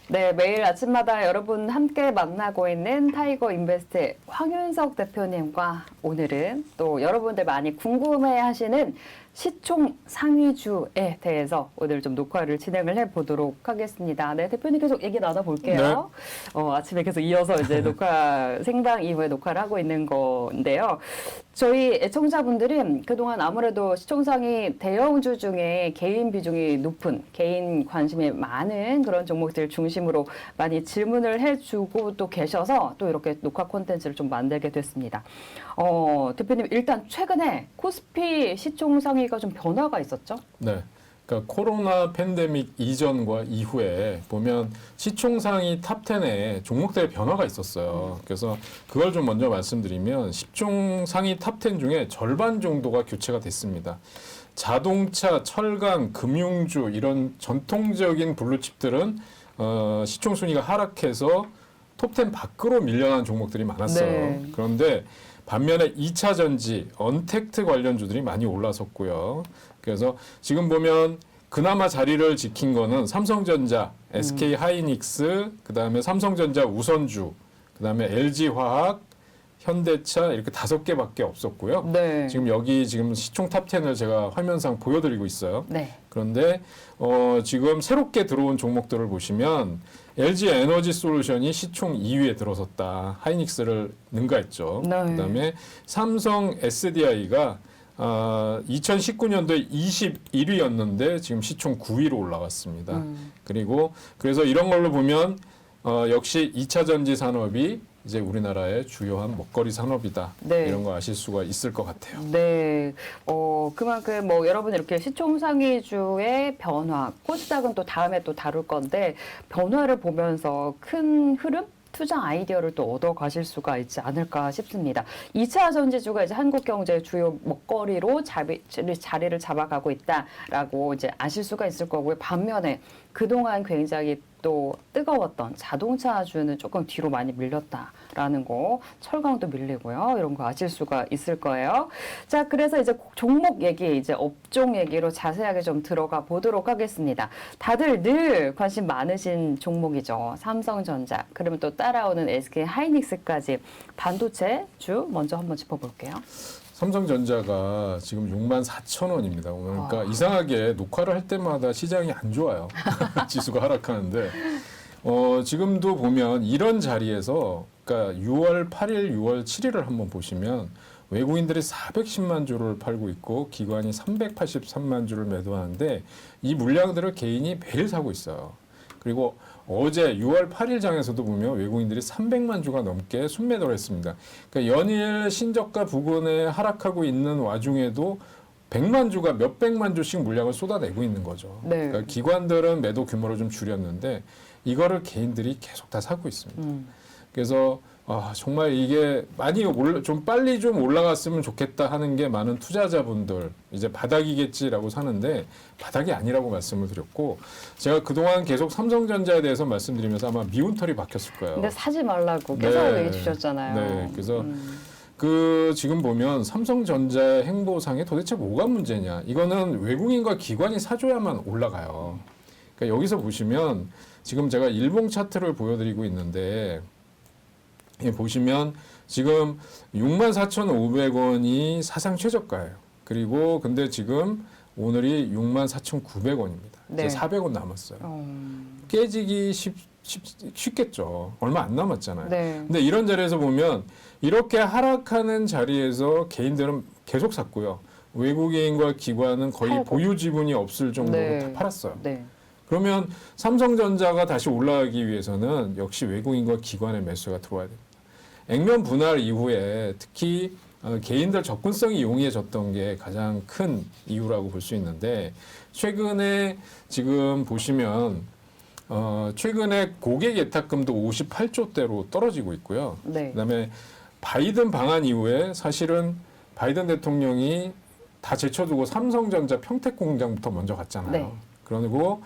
네, 매일 아침마다 여러분 함께 만나고 있는 타이거 인베스트 황윤석 대표님과 오늘은 또 여러분들 많이 궁금해 하시는 시총 상위주에 대해서 오늘 좀 녹화를 진행을 해보도록 하겠습니다. 네, 대표님 계속 얘기 나눠볼게요. 아침에 계속 이어서 이제 녹화, 생방 이후에 녹화를 하고 있는 건데요. 저희 애청자분들이 그동안 아무래도 시총상위 대형주 중에 개인 비중이 높은, 개인 관심이 많은 그런 종목들 중심으로 많이 질문을 해주고 또 계셔서 또 이렇게 녹화 콘텐츠를 좀 만들게 됐습니다. 대표님, 일단 최근에 코스피 시총 상위가 좀 변화가 있었죠? 네. 그러니까 코로나 팬데믹 이전과 이후에 보면 시총 상위 탑10에 종목들의 변화가 있었어요. 그래서 그걸 좀 먼저 말씀드리면 시총 상위 탑10 중에 절반 정도가 교체가 됐습니다. 자동차, 철강, 금융주 이런 전통적인 블루칩들은 시총 순위가 하락해서 톱10 밖으로 밀려난 종목들이 많았어요. 네. 그런데 반면에 2차 전지, 언택트 관련주들이 많이 올라섰고요. 그래서 지금 보면 그나마 자리를 지킨 거는 삼성전자, SK 하이닉스, 그다음에 삼성전자 우선주, 그다음에 LG화학, 현대차 이렇게 5개밖에 없었고요. 네. 지금 여기 지금 시총 탑10을 제가 화면상 보여드리고 있어요. 네. 그런데 지금 새롭게 들어온 종목들을 보시면 LG 에너지 솔루션이 시총 2위에 들어섰다. 하이닉스를 능가했죠. 네. 그다음에 삼성 SDI가 2019년도에 21위였는데 지금 시총 9위로 올라갔습니다. 그리고 그래서 이런 걸로 보면 역시 2차 전지 산업이 이제 우리나라의 주요한 먹거리 산업이다. 네. 이런 거 아실 수가 있을 것 같아요. 네, 그만큼 뭐 여러분 이렇게 시총 상위주의 변화, 코스닥은 또 다음에 또 다룰 건데 변화를 보면서 큰 흐름? 투자 아이디어를 또 얻어 가실 수가 있지 않을까 싶습니다. 2차 전지주가 이제 한국 경제의 주요 먹거리로 자리를 잡아가고 있다라고 이제 아실 수가 있을 거고요. 반면에 그동안 굉장히 또 뜨거웠던 자동차주는 조금 뒤로 많이 밀렸다라는 거, 철강도 밀리고요. 이런 거 아실 수가 있을 거예요. 자, 그래서 이제 종목 얘기, 이제 업종 얘기로 자세하게 좀 들어가 보도록 하겠습니다. 다들 늘 관심 많으신 종목이죠. 삼성전자, 그러면 또 따라오는 SK 하이닉스까지 반도체주 먼저 한번 짚어볼게요. 삼성전자가 지금 64,000원입니다. 그러니까 이상하게 녹화를 할 때마다 시장이 안 좋아요. 지수가 하락하는데 지금도 보면 이런 자리에서 그러니까 6월 8일, 6월 7일을 한번 보시면 외국인들이 410만 주를 팔고 있고 기관이 383만 주를 매도하는데 이 물량들을 개인이 매일 사고 있어요. 그리고 어제 6월 8일 장에서도 보면 외국인들이 300만 주가 넘게 순매도를 했습니다. 그러니까 연일 신저가 부근에 하락하고 있는 와중에도 100만 주가 몇백만 주씩 물량을 쏟아내고 있는 거죠. 네. 그러니까 기관들은 매도 규모를 좀 줄였는데 이거를 개인들이 계속 다 사고 있습니다. 그래서 정말 이게 많이 좀 빨리 좀 올라갔으면 좋겠다 하는 게 많은 투자자분들 이제 바닥이겠지라고 사는데 바닥이 아니라고 말씀을 드렸고 제가 그동안 계속 삼성전자에 대해서 말씀드리면서 아마 미운 털이 박혔을 거예요. 근데 사지 말라고 계속 얘기해 주셨잖아요. 네, 그래서 지금 보면 삼성전자의 행보상에 도대체 뭐가 문제냐? 이거는 외국인과 기관이 사줘야만 올라가요. 그러니까 여기서 보시면 지금 제가 일봉 차트를 보여드리고 있는데 보시면 지금 64,500원이 사상 최저가예요. 그리고 근데 지금 오늘이 64,900원입니다. 네. 이제 400원 남았어요. 깨지기 쉽겠죠. 얼마 안 남았잖아요. 네. 근데 이런 자리에서 보면 이렇게 하락하는 자리에서 개인들은 계속 샀고요. 외국인과 기관은 거의 팔고. 보유 지분이 없을 정도로 네. 다 팔았어요. 네. 그러면 삼성전자가 다시 올라가기 위해서는 역시 외국인과 기관의 매수가 들어와야 됩니다. 액면 분할 이후에 특히 개인들 접근성이 용이해졌던 게 가장 큰 이유라고 볼 수 있는데 최근에 지금 보시면 최근에 고객 예탁금도 58조대로 떨어지고 있고요. 네. 그다음에 바이든 방한 이후에 사실은 바이든 대통령이 다 제쳐두고 삼성전자 평택 공장부터 먼저 갔잖아요. 네. 그리고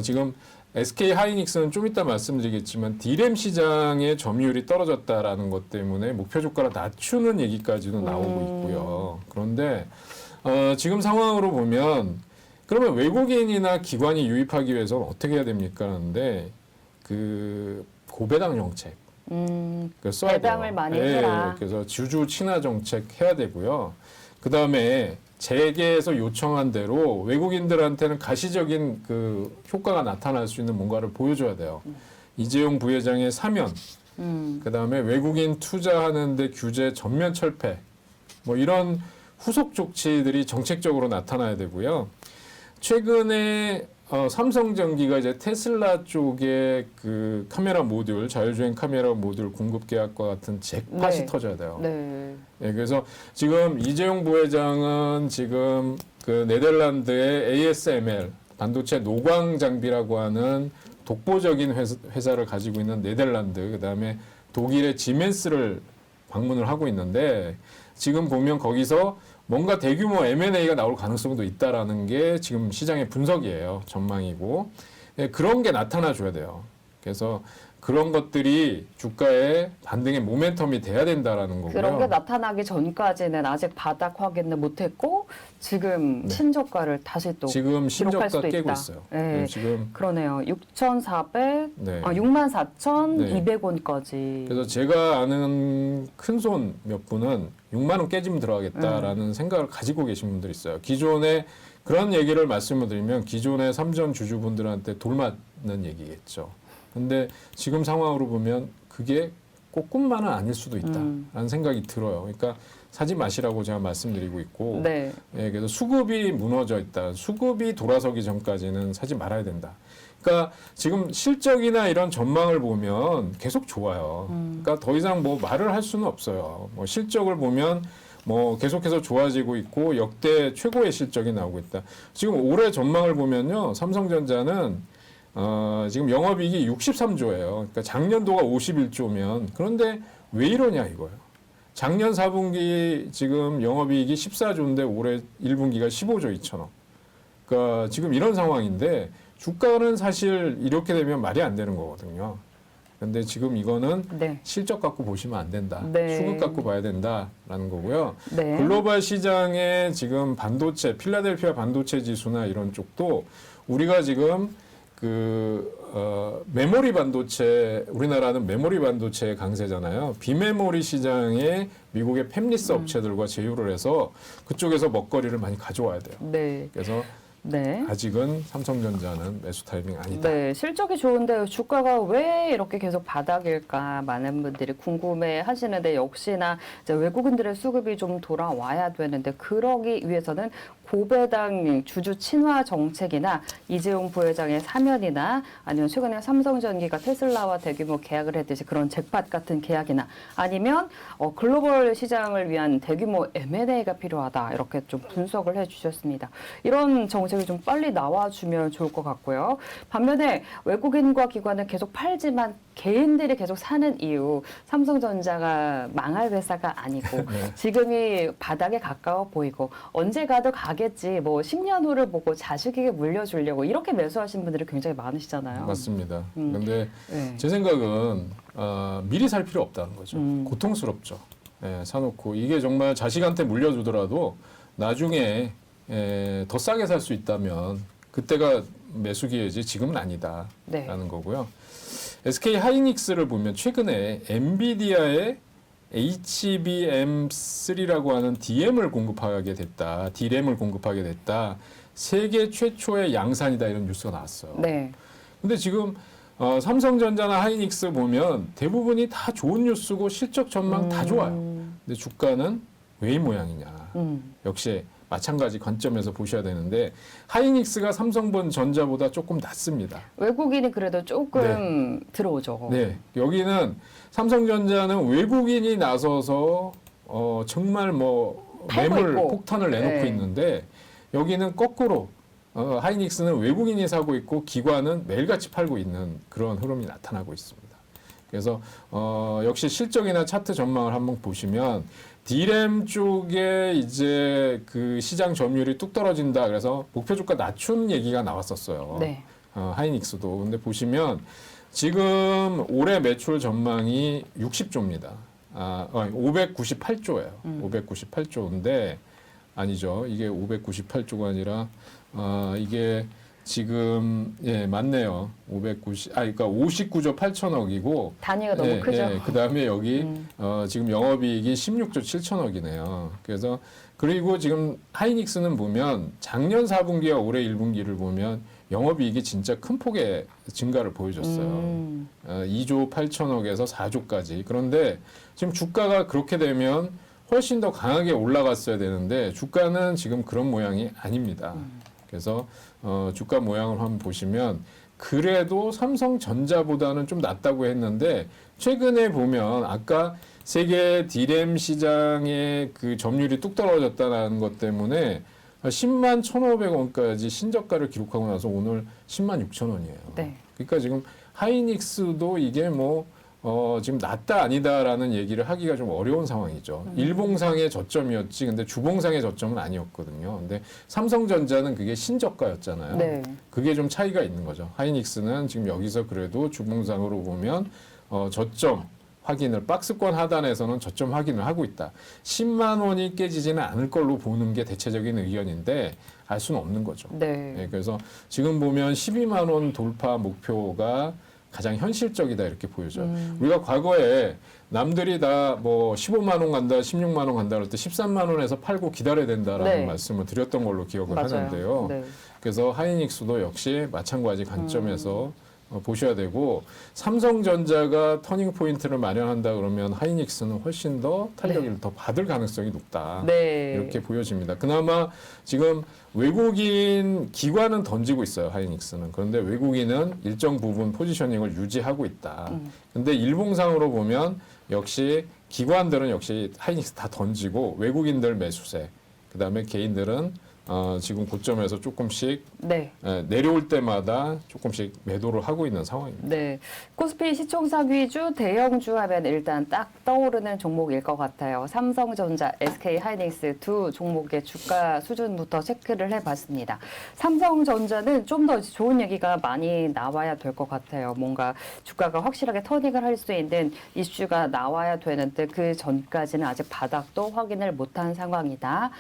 지금 SK 하이닉스는 좀 이따 말씀드리겠지만 D램 시장의 점유율이 떨어졌다라는 것 때문에 목표 주가를 낮추는 얘기까지도 나오고 있고요. 그런데 지금 상황으로 보면 그러면 외국인이나 기관이 유입하기 위해서는 어떻게 해야 됩니까? 하는데 그 고배당 정책 써야 배당을 돼요. 많이 예, 해라. 그래서 주주 친화 정책 해야 되고요. 그 다음에 재계에서 요청한 대로 외국인들한테는 가시적인 그 효과가 나타날 수 있는 뭔가를 보여줘야 돼요. 이재용 부회장의 사면, 그 다음에 외국인 투자하는데 규제 전면 철폐, 뭐 이런 후속 조치들이 정책적으로 나타나야 되고요. 최근에 삼성전기가 이제 테슬라 쪽에 그 카메라 모듈, 자율주행 카메라 모듈 공급 계약과 같은 잭팟이 네. 터져야 돼요. 네. 예, 그래서 지금 이재용 부회장은 지금 그 네덜란드의 ASML 반도체 노광 장비라고 하는 독보적인 회사를 가지고 있는 네덜란드, 그다음에 독일의 지멘스를 방문을 하고 있는데 지금 보면 거기서 뭔가 대규모 M&A가 나올 가능성도 있다라는 게 지금 시장의 분석이에요. 전망이고. 예, 그런 게 나타나 줘야 돼요. 그래서 그런 것들이 주가의 반등의 모멘텀이 돼야 된다라는 거고요. 그런 게 나타나기 전까지는 아직 바닥 확인을 못했고 지금 네. 신저가를 다시 또 지금 기록할 신저가 수도 깨고 있다. 있어요. 네. 네, 지금 그러네요. 6,400, 네. 64,200원까지. 그래서 제가 아는 큰손 몇 분은 6만 원 깨지면 들어가겠다라는 생각을 가지고 계신 분들이 있어요. 기존에 그런 얘기를 말씀을 드리면 기존의 삼전 주주분들한테 돌맞는 얘기겠죠. 근데 지금 상황으로 보면 그게 꼭 꿈만은 아닐 수도 있다라는 생각이 들어요. 그러니까 사지 마시라고 제가 말씀드리고 있고, 네. 예, 그래서 수급이 무너져 있다. 수급이 돌아서기 전까지는 사지 말아야 된다. 그러니까 지금 실적이나 이런 전망을 보면 계속 좋아요. 그러니까 더 이상 뭐 말을 할 수는 없어요. 뭐 실적을 보면 뭐 계속해서 좋아지고 있고 역대 최고의 실적이 나오고 있다. 지금 올해 전망을 보면요, 삼성전자는 지금 영업이익이 63조예요. 그러니까 작년도가 51조면 그런데 왜 이러냐 이거예요. 작년 4분기 지금 영업이익이 14조인데 올해 1분기가 15조 2천억. 그러니까 지금 이런 상황인데 주가는 사실 이렇게 되면 말이 안 되는 거거든요. 근데 지금 이거는 네. 실적 갖고 보시면 안 된다. 네. 수급 갖고 봐야 된다라는 거고요. 네. 글로벌 시장의 지금 반도체, 필라델피아 반도체 지수나 이런 쪽도 우리가 지금 메모리 반도체, 우리나라는 메모리 반도체 강세잖아요. 비메모리 시장에 미국의 팹리스 업체들과 제휴를 해서 그쪽에서 먹거리를 많이 가져와야 돼요. 네. 그래서 네. 아직은 삼성전자는 매수 타이밍 아니다. 네, 실적이 좋은데 주가가 왜 이렇게 계속 바닥일까 많은 분들이 궁금해 하시는데 역시나 이제 외국인들의 수급이 좀 돌아와야 되는데 그러기 위해서는 고배당 주주 친화 정책이나 이재용 부회장의 사면이나 아니면 최근에 삼성전기가 테슬라와 대규모 계약을 했듯이 그런 잭팟 같은 계약이나 아니면 글로벌 시장을 위한 대규모 M&A가 필요하다 이렇게 좀 분석을 해주셨습니다. 이런 정책이 좀 빨리 나와주면 좋을 것 같고요. 반면에 외국인과 기관은 계속 팔지만 개인들이 계속 사는 이유, 삼성전자가 망할 회사가 아니고 네. 지금이 바닥에 가까워 보이고 언제 가도 가겠지, 뭐 10년 후를 보고 자식에게 물려주려고 이렇게 매수하신 분들이 굉장히 많으시잖아요. 맞습니다. 그런데 네. 제 생각은 미리 살 필요 없다는 거죠. 고통스럽죠. 예, 사놓고 이게 정말 자식한테 물려주더라도 나중에 더 싸게 살 수 있다면 그때가 매수 기회지 지금은 아니다라는 네. 거고요. SK 하이닉스를 보면 최근에 엔비디아의 HBM3라고 하는 DRAM을 공급하게 됐다. 세계 최초의 양산이다 이런 뉴스가 나왔어요. 네. 근데 지금 삼성전자나 하이닉스 보면 대부분이 다 좋은 뉴스고 실적 전망 다 좋아요. 근데 주가는 왜 이 모양이냐. 역시 마찬가지 관점에서 보셔야 되는데 하이닉스가 삼성전자보다 조금 낮습니다. 외국인이 그래도 조금 들어오죠. 네, 여기는 삼성전자는 외국인이 나서서 정말 뭐 팔고 매물 있고. 폭탄을 내놓고 네. 있는데 여기는 거꾸로 하이닉스는 외국인이 사고 있고 기관은 매일같이 팔고 있는 그런 흐름이 나타나고 있습니다. 그래서 역시 실적이나 차트 전망을 한번 보시면 DRAM 쪽에 이제 그 시장 점유율이 뚝 떨어진다. 그래서 목표 주가 낮춘 얘기가 나왔었어요. 네. 하이닉스도. 근데 보시면 지금 올해 매출 전망이 60조입니다. 598조예요. 598조인데 아니죠. 이게 598조가 아니라 이게 지금 예, 맞네요. 그러니까 59조 8천억이고 단위가 너무 크죠. 그다음에 여기 지금 영업이익이 16조 7천억이네요. 그래서 그리고 지금 하이닉스는 보면 작년 4분기와 올해 1분기를 보면 영업이익이 진짜 큰 폭의 증가를 보여줬어요. 2조 8천억에서 4조까지. 그런데 지금 주가가 그렇게 되면 훨씬 더 강하게 올라갔어야 되는데 주가는 지금 그런 모양이 아닙니다. 그래서 주가 모양을 한번 보시면 그래도 삼성전자보다는 좀 낫다고 했는데 최근에 보면 아까 세계 디램 시장의 그 점유율이 뚝 떨어졌다는 것 때문에 10만 1,500원까지 신저가를 기록하고 나서 오늘 10만 6천 원이에요. 네. 그러니까 지금 하이닉스도 이게 뭐 지금 낫다 아니다라는 얘기를 하기가 좀 어려운 상황이죠. 일봉상의 저점이었지, 근데 주봉상의 저점은 아니었거든요. 근데 삼성전자는 그게 신저가였잖아요. 네. 그게 좀 차이가 있는 거죠. 하이닉스는 지금 여기서 그래도 주봉상으로 보면 저점 확인을 박스권 하단에서는 저점 확인을 하고 있다. 10만 원이 깨지지는 않을 걸로 보는 게 대체적인 의견인데 알 수는 없는 거죠. 네. 네, 그래서 지금 보면 12만 원 돌파 목표가 가장 현실적이다 이렇게 보여져요. 우리가 과거에 남들이 다 뭐 15만 원 간다, 16만 원 간다 그럴 때 13만 원에서 팔고 기다려야 된다라는 네. 말씀을 드렸던 걸로 기억을 맞아요. 하는데요. 네. 그래서 하이닉스도 역시 마찬가지 관점에서 보셔야 되고 삼성전자가 터닝 포인트를 마련한다 그러면 하이닉스는 훨씬 더 탄력을 더 받을 가능성이 높다. 네. 이렇게 보여집니다. 그나마 지금 외국인 기관은 던지고 있어요. 하이닉스는. 그런데 외국인은 일정 부분 포지셔닝을 유지하고 있다. 근데 일봉상으로 보면 역시 기관들은 역시 하이닉스 다 던지고 외국인들 매수세. 그다음에 개인들은 지금 고점에서 조금씩 네. 내려올 때마다 조금씩 매도를 하고 있는 상황입니다. 네. 코스피 시총상 위주 대형주 하면 일단 딱 떠오르는 종목일 것 같아요. 삼성전자, SK 하이닉스 두 종목의 주가 수준부터 체크를 해봤습니다. 삼성전자는 좀 더 좋은 얘기가 많이 나와야 될 것 같아요. 뭔가 주가가 확실하게 터닝을 할 수 있는 이슈가 나와야 되는데 그 전까지는 아직 바닥도 확인을 못한 상황이다.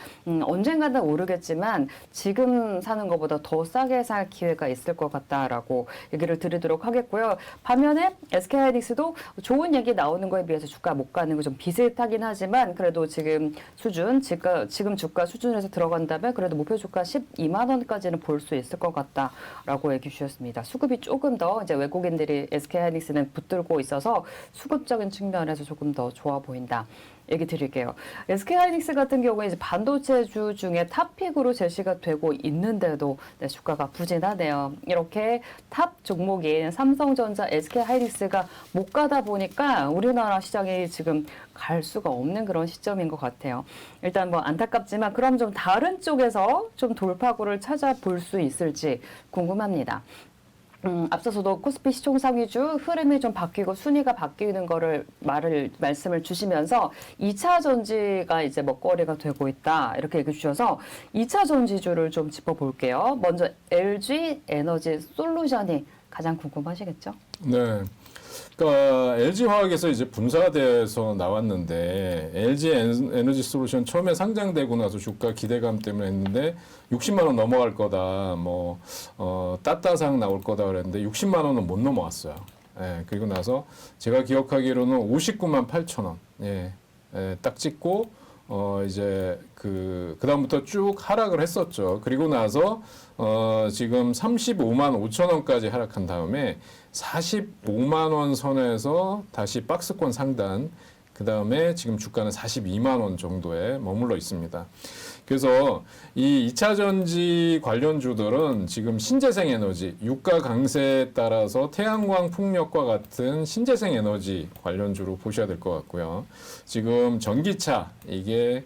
언젠가는 오르겠지만 지금 사는 것보다 더 싸게 살 기회가 있을 것 같다라고 얘기를 드리도록 하겠고요. 반면에 SK하이닉스도 좋은 얘기 나오는 거에 비해서 주가 못 가는 거 좀 비슷하긴 하지만 그래도 지금 수준, 지금 주가 수준에서 들어간다면 그래도 목표 주가 12만 원까지는 볼 수 있을 것 같다라고 얘기 주셨습니다. 수급이 조금 더 이제 외국인들이 SK하이닉스는 붙들고 있어서 수급적인 측면에서 조금 더 좋아 보인다. 얘기 드릴게요. SK하이닉스 같은 경우에 이제 반도체주 중에 탑픽으로 제시가 되고 있는데도 네, 주가가 부진하네요. 이렇게 탑 종목인 삼성전자, SK하이닉스가 못 가다 보니까 우리나라 시장이 지금 갈 수가 없는 그런 시점인 것 같아요. 일단 뭐 안타깝지만 그럼 좀 다른 쪽에서 좀 돌파구를 찾아볼 수 있을지 궁금합니다. 앞서서도 코스피 시총 상위주 흐름이 좀 바뀌고 순위가 바뀌는 거를 말씀을 주시면서 2차 전지가 이제 먹거리가 되고 있다 이렇게 얘기해 주셔서 2차 전지주를 좀 짚어볼게요. 먼저 LG 에너지 솔루션이 가장 궁금하시겠죠? 네. 그러니까 LG화학에서 이제 분사돼서 나왔는데 LG 에너지 솔루션 처음에 상장되고 나서 주가 기대감 때문에 했는데 60만 원 넘어갈 거다. 뭐 따따상 나올 거다 그랬는데 60만 원은 못 넘어왔어요. 예, 그리고 나서 제가 기억하기로는 59만 8천 원. 예, 딱 찍고 이제 그다음부터 쭉 하락을 했었죠. 그리고 나서 지금 35만 5천 원까지 하락한 다음에 45만 원 선에서 다시 박스권 상단, 그다음에 지금 주가는 42만 원 정도에 머물러 있습니다. 그래서 이 2차 전지 관련주들은 지금 신재생 에너지, 유가 강세에 따라서 태양광 풍력과 같은 신재생 에너지 관련주로 보셔야 될 것 같고요. 지금 전기차 이게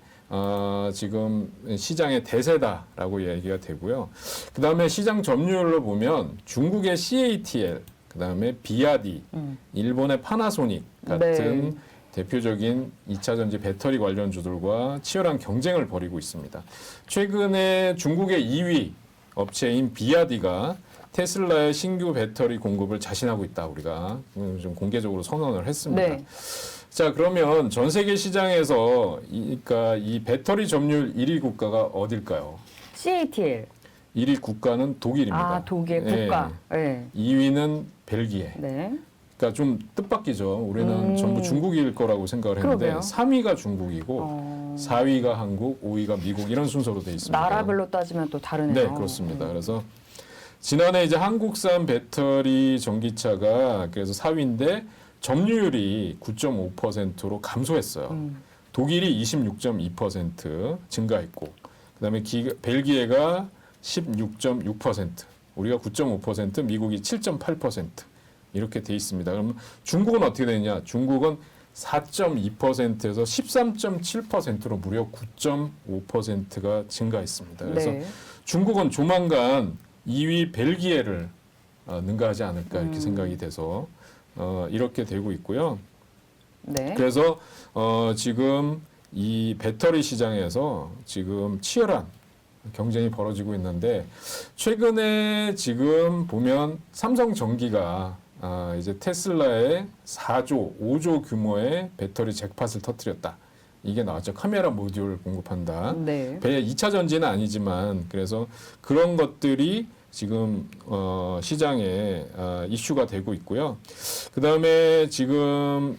지금 시장의 대세다라고 얘기가 되고요. 그 다음에 시장 점유율로 보면 중국의 CATL, 그 다음에 비아디, 일본의 파나소닉 같은 네. 대표적인 2차 전지 배터리 관련주들과 치열한 경쟁을 벌이고 있습니다. 최근에 중국의 2위 업체인 비아디가 테슬라의 신규 배터리 공급을 자신하고 있다. 우리가 좀 공개적으로 선언을 했습니다. 네. 자, 그러면 전 세계 시장에서 그러니까 이 배터리 점유율 1위 국가가 어딜까요? CATL. 1위 국가는 독일입니다. 아, 독일 예. 국가. 네. 2위는 벨기에. 네. 그러니까 좀 뜻밖이죠. 우리는 전부 중국일 거라고 생각을 했는데 그러게요. 3위가 중국이고 4위가 한국, 5위가 미국 이런 순서로 돼 있습니다. 나라별로 따지면 또 다르네요. 네, 그렇습니다. 그래서 지난해 이제 한국산 배터리 전기차가 그래서 4위인데 점유율이 9.5%로 감소했어요. 독일이 26.2% 증가했고, 그다음에 벨기에가 16.6%, 우리가 9.5%, 미국이 7.8% 이렇게 돼 있습니다. 그럼 중국은 어떻게 되느냐? 중국은 4.2%에서 13.7%로 무려 9.5%가 증가했습니다. 그래서 네. 중국은 조만간 2위 벨기에를 능가하지 않을까 이렇게 생각이 돼서 이렇게 되고 있고요. 네. 그래서 지금 이 배터리 시장에서 지금 치열한 경쟁이 벌어지고 있는데 최근에 지금 보면 삼성전기가 이제 테슬라의 4조, 5조 규모의 배터리 잭팟을 터뜨렸다. 이게 나왔죠. 카메라 모듈 공급한다. 네. 배 2차 전지는 아니지만 그래서 그런 것들이 지금 시장에 이슈가 되고 있고요. 그다음에 지금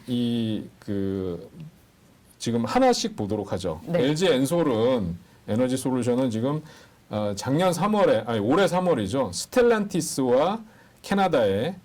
지금 하나씩 보도록 하죠. 네. LG 엔솔은 에너지 솔루션은 지금 작년 3월에 올해 3월이죠. 스텔란티스와 캐나다에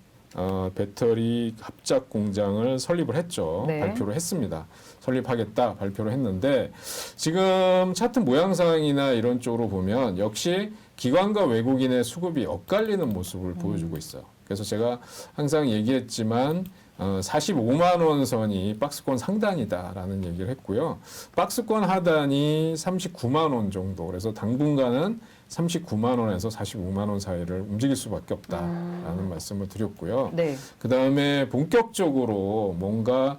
배터리 합작 공장을 설립을 했죠. 네. 발표를 했습니다. 설립하겠다 발표를 했는데 지금 차트 모양상이나 이런 쪽으로 보면 역시 기관과 외국인의 수급이 엇갈리는 모습을 보여주고 있어요. 그래서 제가 항상 얘기했지만 45만 원 선이 박스권 상단이다라는 얘기를 했고요. 박스권 하단이 39만 원 정도. 그래서 당분간은 39만 원에서 45만 원 사이를 움직일 수밖에 없다라는 말씀을 드렸고요. 네. 그 다음에 본격적으로 뭔가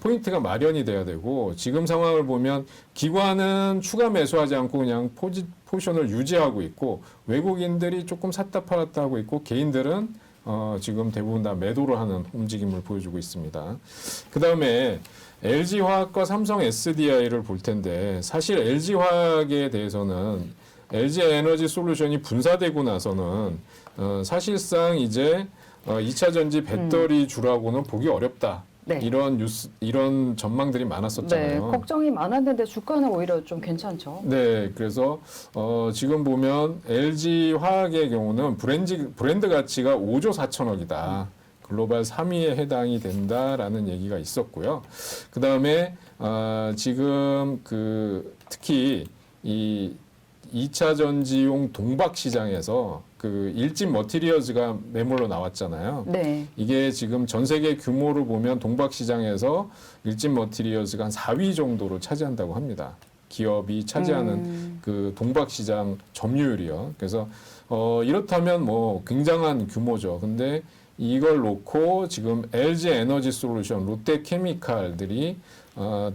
포인트가 마련이 돼야 되고 지금 상황을 보면 기관은 추가 매수하지 않고 그냥 포지션을 유지하고 있고 외국인들이 조금 샀다 팔았다 하고 있고 개인들은 지금 대부분 다 매도를 하는 움직임을 보여주고 있습니다. 그 다음에 LG화학과 삼성 SDI를 볼 텐데 사실 LG화학에 대해서는 LG에너지 솔루션이 분사되고 나서는 사실상 이제 2차 전지 배터리 주라고는 보기 어렵다. 네. 이런 전망들이 많았었잖아요. 네. 걱정이 많았는데 주가는 오히려 좀 괜찮죠. 네, 그래서 지금 보면 LG 화학의 경우는 브랜드 가치가 5조 4천억이다. 글로벌 3위에 해당이 된다라는 얘기가 있었고요. 그 다음에 지금 특히 이 2차 전지용 동박 시장에서 일진 머티리얼즈가 매물로 나왔잖아요. 네. 이게 지금 전 세계 규모를 보면 동박 시장에서 일진 머티리얼즈가 한 4위 정도로 차지한다고 합니다. 기업이 차지하는 동박 시장 점유율이요. 그래서 이렇다면 뭐 굉장한 규모죠. 근데 이걸 놓고 지금 LG 에너지 솔루션, 롯데케미칼들이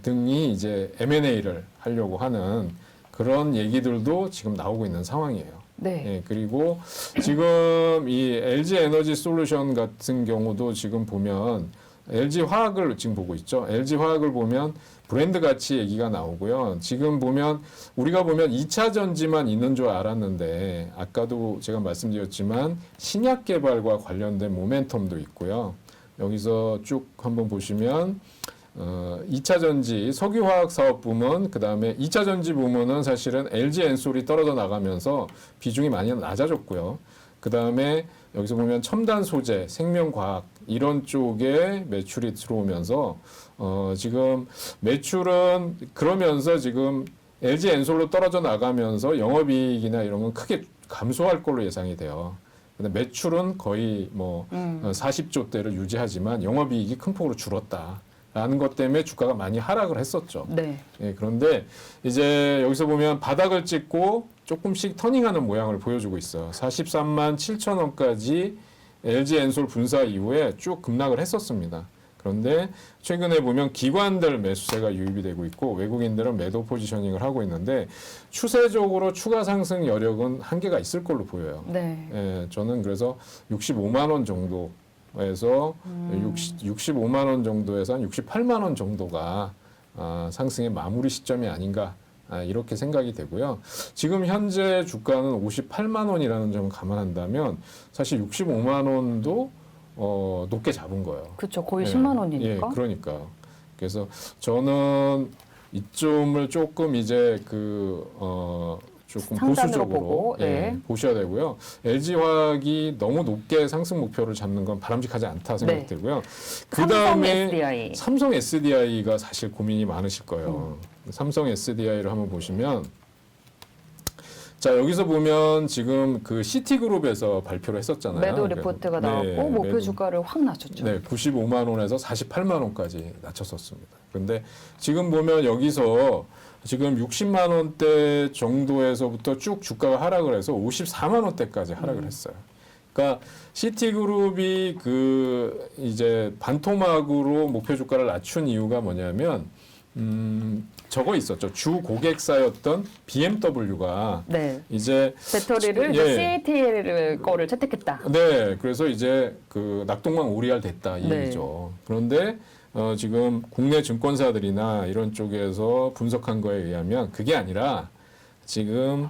등이 이제 M&A를 하려고 하는 그런 얘기들도 지금 나오고 있는 상황이에요. 네. 예, 그리고 지금 이 LG 에너지 솔루션 같은 경우도 지금 보면 LG 화학을 지금 보고 있죠. LG 화학을 보면 브랜드 가치 얘기가 나오고요. 지금 보면 우리가 보면 2차 전지만 있는 줄 알았는데 아까도 제가 말씀드렸지만 신약 개발과 관련된 모멘텀도 있고요. 여기서 쭉 한번 보시면 2차 전지 석유화학 사업 부문, 그 다음에 2차 전지 부문은 사실은 LG 엔솔이 떨어져 나가면서 비중이 많이 낮아졌고요. 그 다음에 여기서 보면 첨단 소재, 생명과학 이런 쪽에 매출이 들어오면서 지금 매출은 그러면서 지금 LG 엔솔로 떨어져 나가면서 영업이익이나 이런 건 크게 감소할 걸로 예상이 돼요. 근데 매출은 거의 뭐 40조대를 유지하지만 영업이익이 큰 폭으로 줄었다. 라는 것 때문에 주가가 많이 하락을 했었죠. 네. 예, 그런데 이제 여기서 보면 바닥을 찍고 조금씩 터닝하는 모양을 보여주고 있어요. 43만 7천 원까지 LG 엔솔 분사 이후에 쭉 급락을 했었습니다. 그런데 최근에 보면 기관들 매수세가 유입이 되고 있고 외국인들은 매도 포지셔닝을 하고 있는데 추세적으로 추가 상승 여력은 한계가 있을 걸로 보여요. 네. 예, 저는 그래서 65만 원 정도 에서 65만 원 정도에서 한 68만 원 정도가 상승의 마무리 시점이 아닌가 이렇게 생각이 되고요. 지금 현재 주가는 58만 원이라는 점을 감안한다면 사실 65만 원도 높게 잡은 거예요. 그렇죠. 거의 예, 10만 원이니까. 예, 그러니까. 그래서 저는 이점을 조금 이제 조금 상단으로 보수적으로 보고, 네. 보셔야 되고요. LG화학이 너무 높게 상승 목표를 잡는 건 바람직하지 않다 생각이 네. 들고요. 삼성 그다음에 SDI. 삼성 SDI가 사실 고민이 많으실 거예요. 삼성 SDI를 한번 보시면 자, 여기서 보면 지금 그 시티그룹에서 발표를 했었잖아요. 매도 리포트가 나왔고 목표 매도. 주가를 확 낮췄죠. 네, 95만 원에서 48만 원까지 낮췄었습니다. 근데 지금 보면 여기서 지금 60만 원대 정도에서부터 쭉 주가가 하락을 해서 54만 원대까지 하락을 했어요. 그러니까 시티그룹이 이제 반토막으로 목표 주가를 낮춘 이유가 뭐냐면 저거 있었죠. 주 고객사였던 BMW가 네. 이제 배터리를 CATL 거를 채택했다. 네, 그래서 이제 낙동강 오리알 됐다 이 네. 얘기죠. 그런데 지금 국내 증권사들이나 이런 쪽에서 분석한 거에 의하면 그게 아니라 지금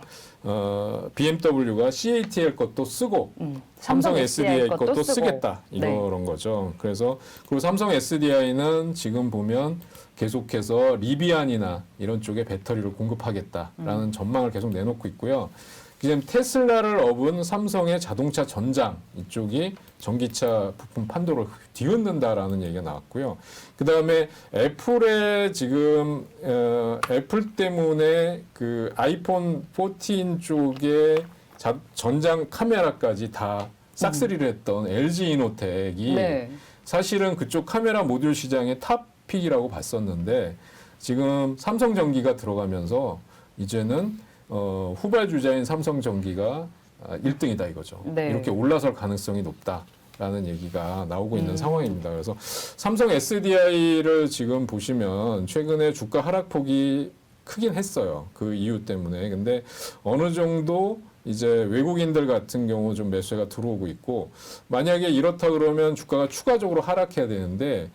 BMW가 CATL 것도 쓰고 삼성 SDI 것도 쓰겠다 이런 거죠. 그래서 그리고 삼성 SDI는 지금 보면 계속해서 리비안이나 이런 쪽에 배터리를 공급하겠다라는 전망을 계속 내놓고 있고요. 지금 테슬라를 업은 삼성의 자동차 전장 이쪽이 전기차 부품 판도를 뒤흔든다라는 얘기가 나왔고요. 그 다음에 애플의 지금 애플 때문에 아이폰 14 쪽에 전장 카메라까지 다 싹쓸이를 했던 LG 이노텍이 네. 사실은 그쪽 카메라 모듈 시장의 탑픽이라고 봤었는데 지금 삼성전기가 들어가면서 이제는 후발주자인 삼성전기가 1등이다 이거죠. 네. 이렇게 올라설 가능성이 높다라는 얘기가 나오고 있는 상황입니다. 그래서 삼성 SDI를 지금 보시면 최근에 주가 하락폭이 크긴 했어요. 그 이유 때문에. 근데 어느 정도 이제 외국인들 같은 경우 좀 매수가 들어오고 있고 만약에 이렇다 그러면 주가가 추가적으로 하락해야 되는데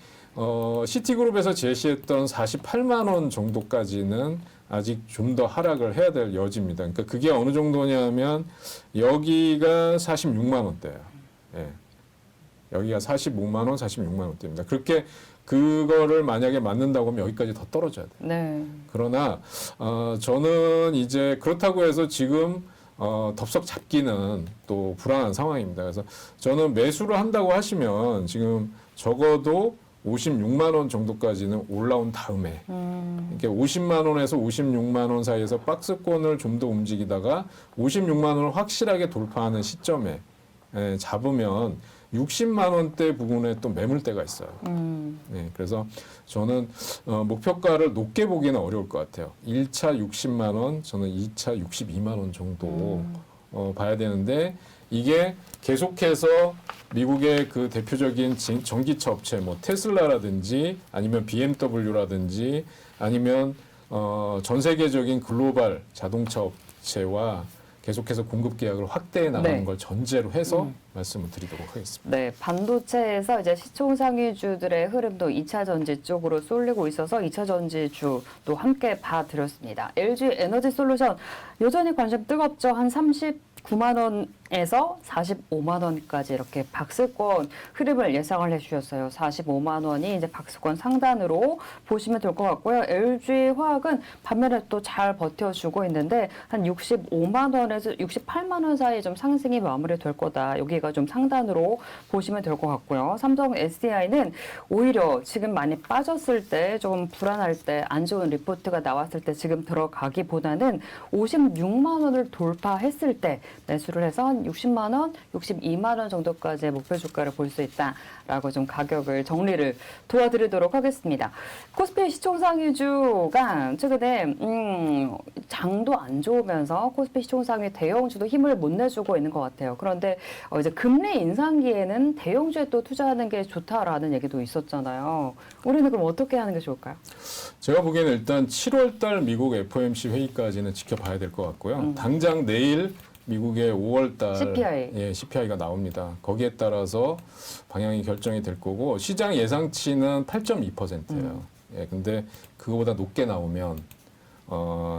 시티그룹에서 제시했던 48만 원 정도까지는 아직 좀 더 하락을 해야 될 여지입니다. 그러니까 그게 어느 정도냐면 여기가 46만 원대예요. 예. 여기가 45만 원, 46만 원대입니다. 그렇게 그거를 만약에 맞는다고 하면 여기까지 더 떨어져야 돼요. 네. 그러나 저는 이제 그렇다고 해서 지금 덥석 잡기는 또 불안한 상황입니다. 그래서 저는 매수를 한다고 하시면 지금 적어도 56만 원 정도까지는 올라온 다음에 이렇게 50만 원에서 56만 원 사이에서 박스권을 좀 더 움직이다가 56만 원을 확실하게 돌파하는 시점에 잡으면 60만 원대 부분에 또 매물대가 있어요. 네, 그래서 저는 목표가를 높게 보기는 어려울 것 같아요. 1차 60만 원, 저는 2차 62만 원 정도 봐야 되는데 이게 계속해서 미국의 그 대표적인 전기차 업체, 뭐 테슬라라든지 아니면 BMW라든지 아니면 전 세계적인 글로벌 자동차 업체와 계속해서 공급 계약을 확대해 나가는 네. 걸 전제로 해서 말씀을 드리도록 하겠습니다. 네, 반도체에서 이제 시총 상위주들의 흐름도 2차 전지 쪽으로 쏠리고 있어서 2차 전지주도 함께 봐드렸습니다. LG 에너지 솔루션 여전히 관심 뜨겁죠. 한 39만 원에서 45만 원까지 이렇게 박스권 흐름을 예상을 해주셨어요. 45만 원이 이제 박스권 상단으로 보시면 될 것 같고요. LG 화학은 반면에 또 잘 버텨주고 있는데 한 65만 원에서 68만 원 사이 좀 상승이 마무리될 거다. 여기가 좀 상단으로 보시면 될 것 같고요. 삼성 SDI는 오히려 지금 많이 빠졌을 때 좀 불안할 때 안 좋은 리포트가 나왔을 때 지금 들어가기보다는 56만 원을 돌파했을 때 매수를 해서 한 60만 원, 62만 원 정도까지의 목표 주가를 볼 수 있다라고 좀 가격을 정리를 도와드리도록 하겠습니다. 코스피 시총상위주가 최근에 장도 안 좋으면서 코스피 시총상위 대형주도 힘을 못 내주고 있는 것 같아요. 그런데 이제 금리 인상기에는 대형주에 또 투자하는 게 좋다라는 얘기도 있었잖아요. 우리는 그럼 어떻게 하는 게 좋을까요? 제가 보기에는 일단 7월 달 미국 FOMC 회의까지는 지켜봐야 될 것 같고요. 당장 내일 미국의 5월 달 CPI. CPI가 나옵니다. 거기에 따라서 방향이 결정이 될 거고 시장 예상치는 8.2%예요. 근데 그거보다 높게 나오면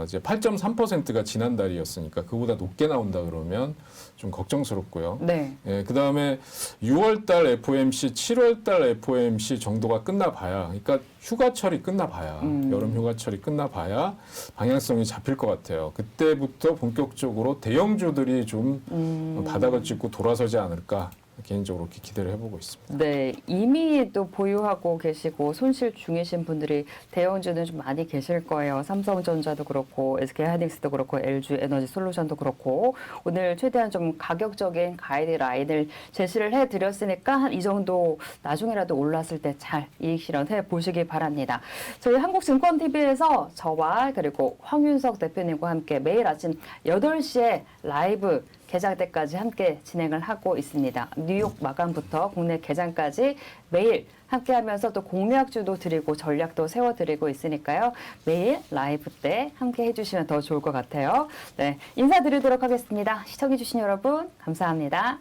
이제 8.3%가 지난달이었으니까 그보다 높게 나온다 그러면 좀 걱정스럽고요. 네. 예, 그다음에 6월달 FOMC, 7월달 FOMC 정도가 끝나봐야, 그러니까 휴가철이 끝나봐야, 여름 휴가철이 끝나봐야 방향성이 잡힐 것 같아요. 그때부터 본격적으로 대형주들이 좀 바닥을 찍고 돌아서지 않을까. 개인적으로 그렇게 기대를 해보고 있습니다. 네, 이미 또 보유하고 계시고 손실 중이신 분들이 대형주는 좀 많이 계실 거예요. 삼성전자도 그렇고 SK하이닉스도 그렇고 LG 에너지솔루션도 그렇고 오늘 최대한 좀 가격적인 가이드라인을 제시를 해드렸으니까 한 이 정도 나중에라도 올랐을 때 잘 이익 실현해 보시기 바랍니다. 저희 한국증권TV에서 저와 그리고 황윤석 대표님과 함께 매일 아침 8시에 라이브 개장 때까지 함께 진행을 하고 있습니다. 뉴욕 마감부터 국내 개장까지 매일 함께하면서 또 공략주도 드리고 전략도 세워드리고 있으니까요. 매일 라이브 때 함께 해주시면 더 좋을 것 같아요. 네, 인사드리도록 하겠습니다. 시청해주신 여러분 감사합니다.